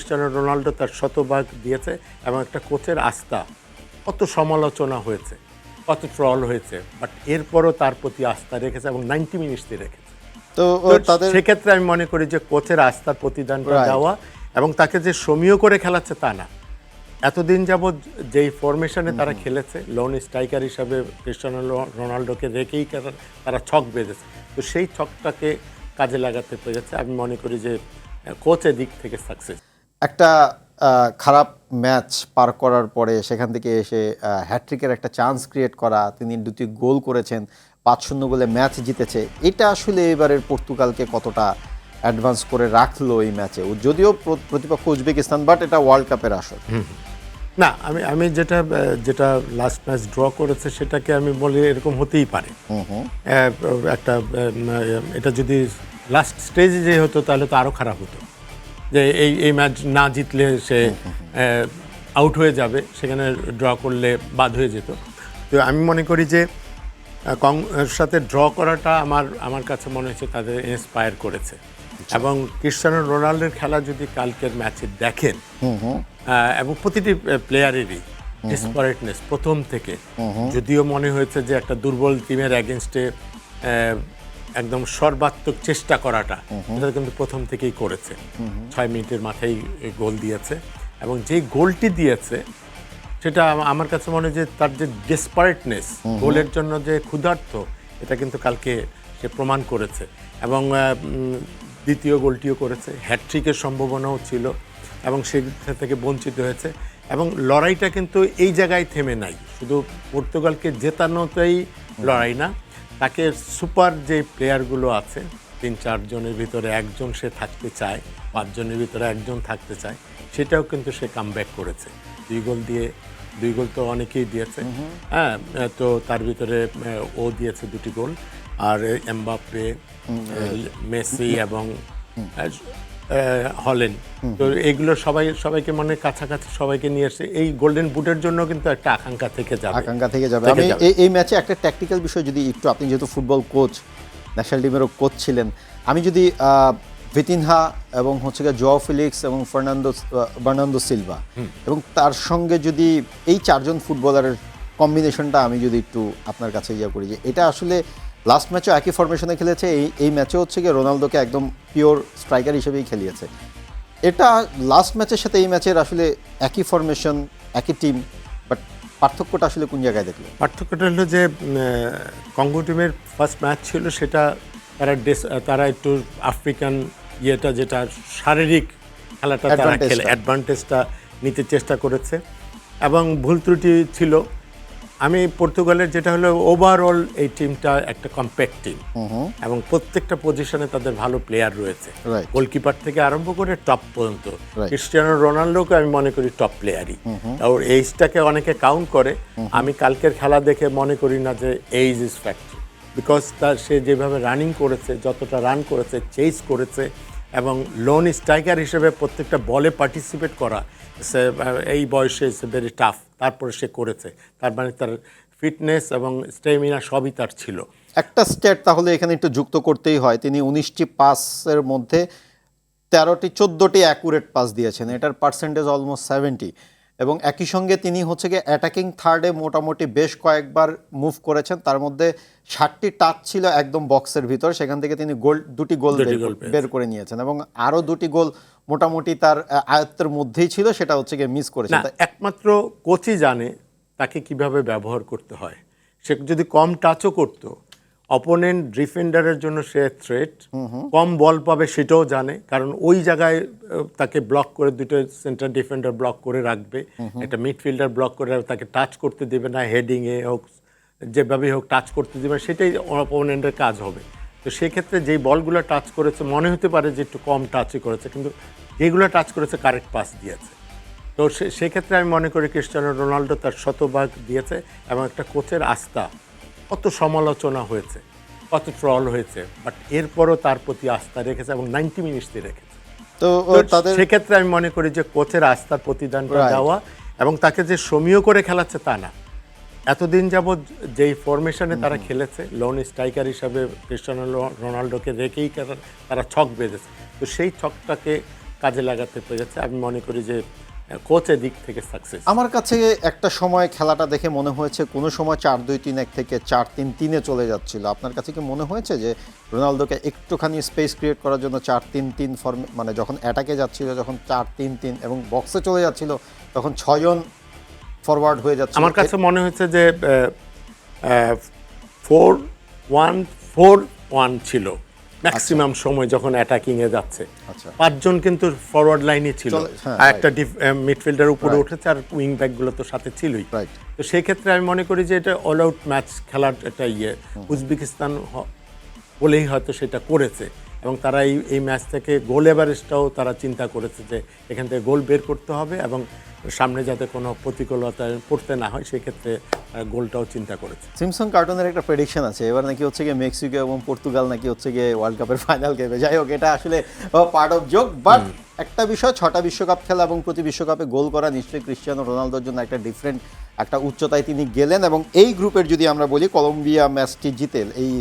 Cristiano Ronaldo তার শতভাগ দিয়েছে এবং একটা কোচের আস্থা, কত সমালোচনা হয়েছে, কত ট্রল হয়েছে, বাট এরপরও তার প্রতি আস্থা রেখেছে এবং 90 মিনিটস দিয়ে রেখেছে। তো তাদের সেক্ষেত্রে আমি মনে করি যে কোচের আস্থার প্রতিদানটা Right. দেওয়া এবং তাকে যে সমীহ করে খেলাচ্ছে তা না। এতদিন যাবৎ যেই ফরমেশনে তারা খেলেছে, লোন স্ট্রাইকার হিসাবে ক্রিস্টিয়ানো রোনাল্ডোকে রেখেই তারা ছক বেঁধেছে, তো সেই ছকটাকে কাজে লাগাতে পেরেছে। আমি মনে করি যে কোচের দিক থেকে সাকসেস। একটা খারাপ ম্যাচ পার করার পরে সেখান থেকে এসে হ্যাট্রিকের একটা চান্স ক্রিয়েট করা, তিনি 2টি গোল করেছেন, 5-0 গোলে ম্যাচ জিতেছে। এটা আসলে এবারের পর্তুগালকে কতটা অ্যাডভান্স করে রাখলো এই ম্যাচে? যদিও প্রতিপক্ষ উজবেকিস্তান, বাট এটা ওয়ার্ল্ড কাপের আসর। না, আমি যেটা লাস্ট ম্যাচ ড্র করেছে সেটাকে আমি বলি এরকম হতেই পারে। একটা এটা যদি লাস্ট স্টেজে যে হতো তাহলে তো আরও খারাপ হতো, যে এই ম্যাচ না জিতলে সে আউট হয়ে যাবে, সেখানে ড্র করলে বাদ হয়ে যেত। তো আমি মনে করি যে সাথে ড্র করাটা আমার কাছে মনে হচ্ছে তাদের ইন্সপায়ার করেছে। এবং ক্রিস্টিয়ানো রোনাল্ডোর খেলা যদি কালকের ম্যাচে দেখেন, এবং প্রতিটি প্লেয়ারেরই ডিসপারেটনেস প্রথম থেকে, যদিও মনে হয়েছে যে একটা দুর্বল টিমের অ্যাগেনস্টে একদম সর্বাত্মক চেষ্টা করাটা, এটা কিন্তু প্রথম থেকেই করেছে। 6 মিনিটের মাথায় গোল দিয়েছে এবং যেই গোলটি দিয়েছে সেটা আমার কাছে মনে হয় যে তার যে ডেসপারেটনেস, গোলের জন্য যে ক্ষুধার্ত, এটা কিন্তু কালকে সে প্রমাণ করেছে। এবং দ্বিতীয় গোলটিও করেছে, হ্যাটট্রিকের সম্ভাবনাও ছিল এবং সেটা থেকে বঞ্চিত হয়েছে। এবং লড়াইটা কিন্তু এই জায়গায় থেমে নাই, শুধু পর্তুগালকে জেতানোতেই লড়াই না, তাকে সুপার যে প্লেয়ারগুলো আছে 3-4 জনের ভিতরে একজন সে থাকতে চায়, 5 জনের ভিতরে একজন থাকতে চায়, সেটাও কিন্তু সে কামব্যাক করেছে। 2 গোল তো অনেকেই দিয়েছে, হ্যাঁ, তো তার ভিতরে ও দিয়েছে 2টি গোল, আর এমবাপ্পে, মেসি এবং হল্যান্ড, তো এইগুলো সবাইকে মানে কাছাকাছি সবাইকে নিয়ে এসে এই গোল্ডেন বুটের জন্য কিন্তু একটা আকাঙ্ক্ষা থেকে যাবে। আমি এই ম্যাচে একটা ট্যাকটিক্যাল বিষয় যদি একটু, আপনি যেহেতু ফুটবল কোচ, ন্যাশনাল টিমেরও কোচ ছিলেন, আমি যদি ভিতিনহা এবং হচ্ছে গিয়ে জোয়াও ফেলিক্স এবং বার্নার্দো সিলভা এবং তার সঙ্গে যদি এই 4 জন ফুটবলারের কম্বিনেশনটা আমি যদি একটু আপনার কাছে করি, যে এটা আসলে লাস্ট ম্যাচও একই ফরমেশনে খেলেছে, এই ম্যাচে হচ্ছে গিয়ে রোনালদোকে একদম পিওর স্ট্রাইকার হিসেবেই খেলিয়েছে। এটা লাস্ট ম্যাচের সাথে এই ম্যাচের আসলে একই ফরমেশন, একই টিম, বাট পার্থক্যটা আসলে কোন জায়গায় দেখলেন? পার্থক্যটা হলো যে কঙ্গো টিমের ফার্স্ট ম্যাচ ছিল, সেটা তারা একটু আফ্রিকান যেটা শারীরিক খেলাটা তারা খেলে অ্যাডভান্টেজটা নিতে চেষ্টা করেছে এবং ভুল ত্রুটি ছিল। আমি পর্তুগালের যেটা হলো ওভারঅল এই টিমটা একটা কম্প্যাক্ট টিম এবং প্রত্যেকটা পজিশনে তাদের ভালো প্লেয়ার রয়েছে, গোলকিপার থেকে আরম্ভ করে টপ পর্যন্ত। ক্রিস্টিয়ানো রোনাল্ডোকে আমি মনে করি টপ প্লেয়ারই, আর এইজটাকে অনেকে কাউন্ট করে। আমি কালকের খেলা দেখে মনে করি না যে এইজ ইজ ফ্যাক্টর, বিকজ সে যেভাবে রানিং করেছে, যতটা রান করেছে, চেস করেছে এবং লোন স্ট্রাইকার হিসেবে প্রত্যেকটা বলে পার্টিসিপেট করা, সে এই বয়সে ইটস ভেরি টাফ, তারপরে সে করেছে। তার মানে তার ফিটনেস এবং স্ট্যামিনা সবই তার ছিল। একটা স্ট্যাট তাহলে এখানে একটু যুক্ত করতেই হয়, তিনি 19টি পাসের মধ্যে 14টি অ্যাকুরেট পাস দিয়েছেন, এটার পার্সেন্টেজ অলমোস্ট 70, এবং একই সঙ্গে তিনি হচ্ছে গিয়ে অ্যাটাকিং থার্ডে মোটামুটি বেশ কয়েকবার মুভ করেছেন, তার মধ্যে 60টি টাচ ছিল একদম বক্সের ভিতর, সেখান থেকে তিনি 2টি গোল বের করে নিয়েছেন এবং আরও 2টি গোল মোটামুটি তার আয়ত্তের মধ্যেই ছিল, সেটা হচ্ছে গিয়ে মিস করেছেন। একমাত্র কোচই জানে তাকে কিভাবে ব্যবহার করতে হয়। সে যদি কম টাচও করতো, অপোনেন্ট ডিফেন্ডারের জন্য সে থ্রেট, কম বল পাবে সেটাও জানে, কারণ ওই জায়গায় তাকে ব্লক করে 2টো সেন্টার ডিফেন্ডার ব্লক করে রাখবে, একটা মিডফিল্ডার ব্লক করে তাকে টাচ করতে দেবে না, হেডিংয়ে হোক যেভাবেই হোক টাচ করতে দেবে, সেটাই অপোনেন্টের কাজ হবে। তো সেক্ষেত্রে যেই বলগুলো টাচ করেছে মনে হতে পারে যে একটু কম টাচই করেছে, কিন্তু যেগুলো টাচ করেছে কারেক্ট পাস দিয়েছে। তো সেক্ষেত্রে আমি মনে করি ক্রিস্টিয়ানো রোনাল্ডো তার শতভাগ দিয়েছে এবং একটা কোচের আস্থা, কত সমালোচনা হয়েছে, কত ট্রল হয়েছে, বাট এরপরও তার প্রতি আস্থা রেখেছে এবং 90 মিনিটস দিয়ে রেখেছে। তো সেক্ষেত্রে আমি মনে করি যে কোচের আস্থার প্রতিদানটা দেওয়া এবং তাকে যে সমীহ করে খেলাচ্ছে তা না। এতদিন যাবৎ যেই ফরমেশনে তারা খেলেছে, লোন স্ট্রাইকার হিসাবে ক্রিস্টিয়ানো রোনাল্ডোকে রেখেই তারা ছক বেঁধেছে, তো সেই ছকটাকে কাজে লাগাতে পেরেছে। আমি মনে করি যে কোচের দিক থেকে সাকসেস। আমার কাছে একটা সময় খেলাটা দেখে মনে হয়েছে কোনো সময় 4-2-3-1 থেকে 4-3-3-এ চলে যাচ্ছিল। আপনার কাছে কি মনে হয়েছে যে রোনালদোকে একটুখানি স্পেস ক্রিয়েট করার জন্য 4-3-3 ফর্মে, মানে যখন অ্যাটাকে যাচ্ছিল, যখন 4-3-3 এবং বক্সে চলে যাচ্ছিল তখন 6 জন ফরওয়ার্ড হয়ে যাচ্ছে? আমার কাছে মনে হয়েছে যে 4-1-4-1 ছিল ম্যাক্সিমাম সময় যখন অ্যাটাকিংয়ে যাচ্ছে। আচ্ছা। 5 জন কিন্তু ফরওয়ার্ড লাইনে ছিল, হ্যাঁ, আর একটা মিডফিল্ডার উপরে উঠেছে, আর উইং ব্যাকগুলো তো সাথে ছিলই। রাইট। তো সেই ক্ষেত্রে আমি মনে করি যে এটা অল আউট ম্যাচ খেলার একটা উজবেকিস্তান বলেই হয়তো সেটা করেছে, এবং তারা এই ম্যাচ থেকে গোল এভারেজটাও তারা চিন্তা করেছে যে এখান থেকে গোল বের করতে হবে এবং সামনে যাতে কোনো প্রতিকূলতা পড়তে না হয়, সেক্ষেত্রে গোলটাও চিন্তা করেছে। সিমসন কার্টুনের একটা প্রেডিকশন আছে, এবার নাকি হচ্ছে গিয়ে মেক্সিকো এবং পর্তুগাল নাকি হচ্ছে গিয়ে ওয়ার্ল্ড কাপের ফাইনাল খেলবে। যাই হোক, এটা আসলে পার্ট অফ জোক, বাট একটা বিষয়, 6টা বিশ্বকাপ খেলা এবং প্রতি বিশ্বকাপে গোল করা নিশ্চয়ই ক্রিশ্চিয়ানো রোনালদোর জন্য একটা ডিফারেন্ট একটা উচ্চতায় তিনি গেলেন। এবং এই গ্রুপের যদি আমরা বলি, কলম্বিয়া ম্যাচটি জিতে, এই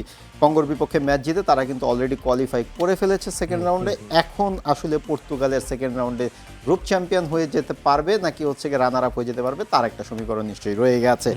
কঙ্গোর বিপক্ষে ম্যাচ জিতে তারা কিন্তু অলরেডি কোয়ালিফাই করে ফেলেছে সেকেন্ড রাউন্ডে। এখন আসলে পর্তুগালের সেকেন্ড রাউন্ডে গ্রুপ চ্যাম্পিয়ন হয়ে যেতে পারবে নাকি হচ্ছে গিয়ে রানার আপ হয়ে যেতে পারবে, তার একটা সমীকরণ নিশ্চয়ই রয়ে গেছে।